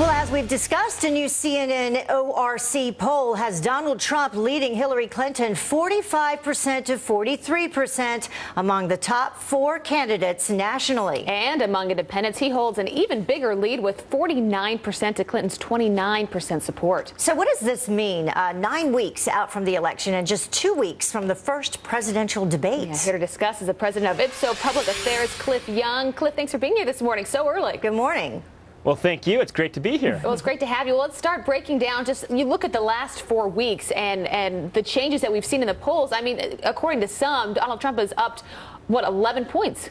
Well, as we've discussed, a new CNN ORC poll has Donald Trump leading Hillary Clinton 45% to 43% among the top 4 candidates nationally. And among independents, he holds an even bigger lead with 49% to Clinton's 29% support. So what does this mean? 9 weeks out from the election and just 2 weeks from the first presidential debate. Yeah, here to discuss is the president of Ipso Public Affairs, Cliff Young. Cliff, thanks for being here this morning so early. Good morning. Well, thank you. It's great to be here. Well, it's great to have you. Well, let's start breaking down. Just you look at the last 4 weeks and the changes that we've seen in the polls. I mean, according to some, Donald Trump has upped, what, 11 points?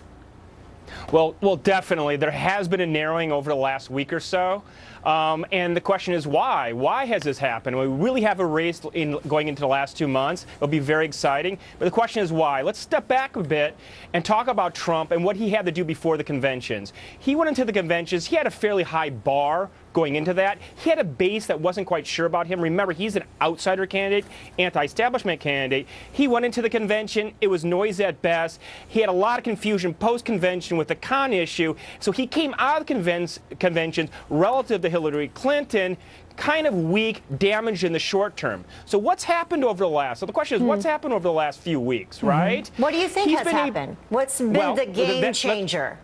Well, definitely. There has been a narrowing over the last week or so. And the question is why? Why has this happened? We really have a race going into the last 2 months. It'll be very exciting. But the question is why? Let's step back a bit and talk about Trump and what he had to do before the conventions. He went into the conventions. He had a fairly high bar going into that. He had a base that wasn't quite sure about him. Remember, he's an outsider candidate, anti-establishment candidate. He went into the convention. It was noisy at best. He had a lot of confusion post-convention with the Khan issue. So he came out of the conventions relative to Hillary Clinton kind of weak, damaged in the short term. So what's happened over the last, so the question is what's happened over the last few weeks, right? What do you think has happened? What's been the game changer?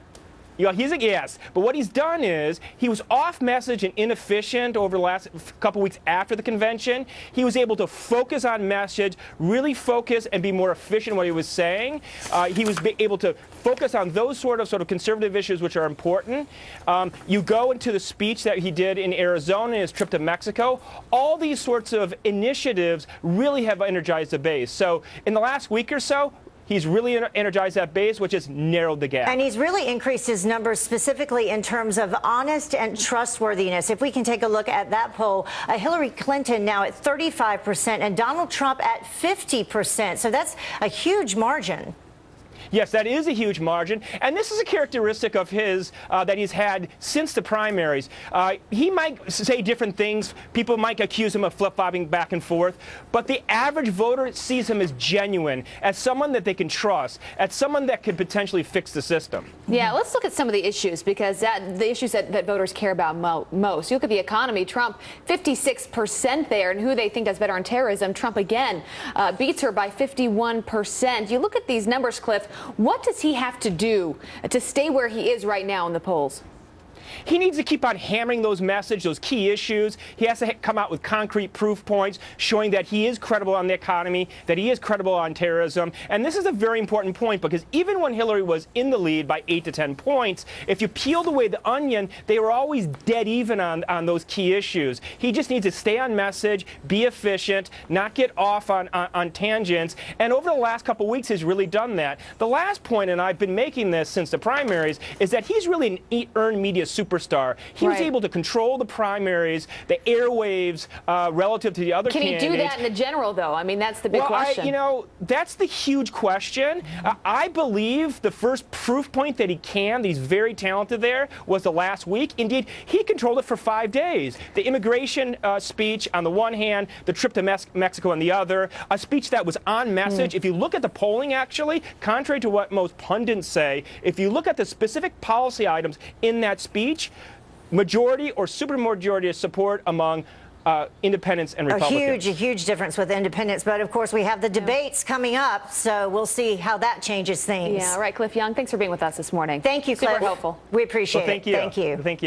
Yeah, yes, but what he's done is he was off message and inefficient over the last couple weeks after the convention. He was able to focus on message, really focus and be more efficient in what he was saying. He was able to focus on those sort of conservative issues which are important. You go into the speech that he did in Arizona, his trip to Mexico. All these sorts of initiatives really have energized the base. So in the last week or so, he's really energized that base, which has narrowed the gap. And he's really increased his numbers specifically in terms of honest and trustworthiness. If we can take a look at that poll, Hillary Clinton now at 35% and Donald Trump at 50%. So that's a huge margin. Yes, that is a huge margin, and this is a characteristic of his that he's had since the primaries. He might say different things. People might accuse him of flip-flopping back and forth, but the average voter sees him as genuine, as someone that they can trust, as someone that could potentially fix the system. Yeah, let's look at some of the issues, because the issues that voters care about most. You look at the economy, Trump 56% there, and who they think does better on terrorism, Trump again beats her by 51%. You look at these numbers, Cliff. What does he have to do to stay where he is right now in the polls? He needs to keep on hammering those messages, those key issues. He has to come out with concrete proof points showing that he is credible on the economy, that he is credible on terrorism. And this is a very important point, because even when Hillary was in the lead by 8 to 10 points, if you peeled away the onion, they were always dead even on those key issues. He just needs to stay on message, be efficient, not get off on tangents. And over the last couple of weeks, he's really done that. The last point, and I've been making this since the primaries, is that he's really an earned media superstar. He was able to control the primaries, the airwaves relative to the other candidates. Can he do that in the general, though? I mean, that's the big question. That's the huge question. I believe the first proof point that he can, he's very talented there, was the last week. Indeed, he controlled it for 5 days. The immigration speech on the one hand, the trip to Mexico on the other, a speech that was on message. If you look at the polling, actually, contrary to what most pundits say, if you look at the specific policy items in that speech, majority or supermajority of support among independents and Republicans. A huge difference with independents. But of course, we have the debates coming up, so we'll see how that changes things. Yeah, right. Cliff Young, thanks for being with us this morning. Thank you, Cliff. Super helpful. We appreciate it. Thank you. Thank you. Thank you.